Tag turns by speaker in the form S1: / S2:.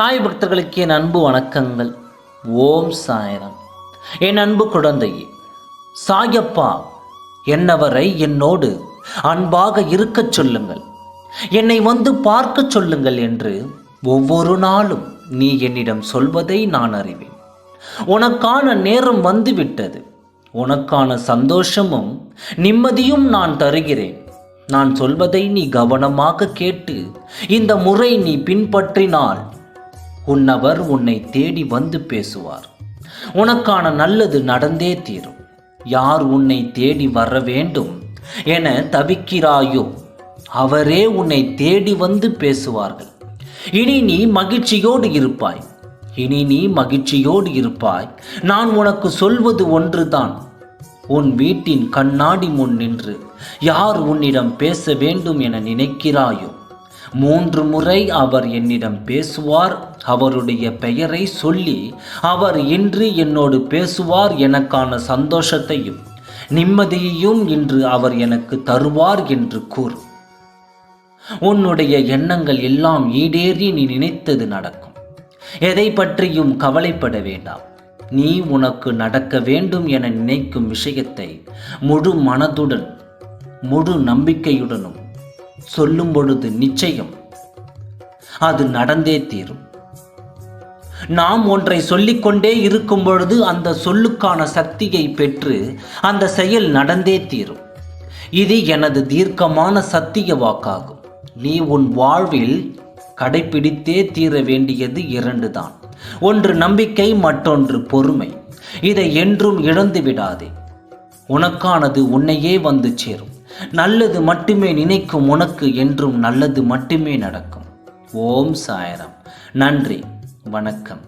S1: சாய் பக்தர்களுக்கு என் அன்பு வணக்கங்கள். ஓம் சாய்ராம். என் அன்பு குழந்தையே, சாயப்பா என்னவரை என்னோடு அன்பாக இருக்கச் சொல்லுங்கள், என்னை வந்து பார்க்கச் சொல்லுங்கள் என்று ஒவ்வொரு நாளும் நீ என்னிடம் சொல்வதை நான் அறிவேன். உனக்கான நேரம் வந்துவிட்டது. உனக்கான சந்தோஷமும் நிம்மதியும் நான் தருகிறேன். நான் சொல்வதை நீ கவனமாக கேட்டு இந்த முறை நீ பின்பற்றினால் உன்னவர் உன்னை தேடி வந்து பேசுவார். உனக்கான நல்லது நடந்தே தீரும். யார் உன்னை தேடி வர வேண்டும் என தவிக்கிறாயோ அவரே உன்னை தேடி வந்து பேசுவார்கள். இனி நீ மகிழ்ச்சியோடு இருப்பாய். நான் உனக்கு சொல்வது ஒன்றுதான். உன் வீட்டின் கண்ணாடி முன் நின்று யார் உன்னிடம் பேச வேண்டும் என நினைக்கிறாயோ 3 முறை அவர் என்னிடம் பேசுவார். அவருடைய பெயரை சொல்லி அவர் இன்று என்னோடு பேசுவார். எனக்கான சந்தோஷத்தையும் நிம்மதியையும் இன்று அவர் எனக்கு தருவார் என்று கூறு. உன்னுடைய எண்ணங்கள் எல்லாம் ஈடேறி நீ நினைத்தது நடக்கும். எதை பற்றியும் கவலைப்பட வேண்டாம். நீ உனக்கு நடக்க வேண்டும் என நினைக்கும் விஷயத்தை முழு மனதுடன் முழு நம்பிக்கையுடனும் சொல்லும் பொழுது நிச்சயம் அது நடந்தே தீரும். நாம் ஒன்றை சொல்லிக்கொண்டே இருக்கும் பொழுது அந்த சொல்லுக்கான சக்தியை பெற்று அந்த செயல் நடந்தே தீரும். இது எனது தீர்க்கமான சத்திய வாக்காகும். நீ உன் வாழ்வில் கடைபிடித்தே தீர வேண்டியது 2 தான். ஒன்று நம்பிக்கை, மற்றொன்று பொறுமை. இதை என்றும் இழந்து விடாதே. உனக்கானது உன்னையே வந்து சேரும். நல்லது மட்டுமே நினைக்கும் உனக்கு என்றும் நல்லது மட்டுமே நடக்கும். ஓம் சாய்ராம். நன்றி, வணக்கம்.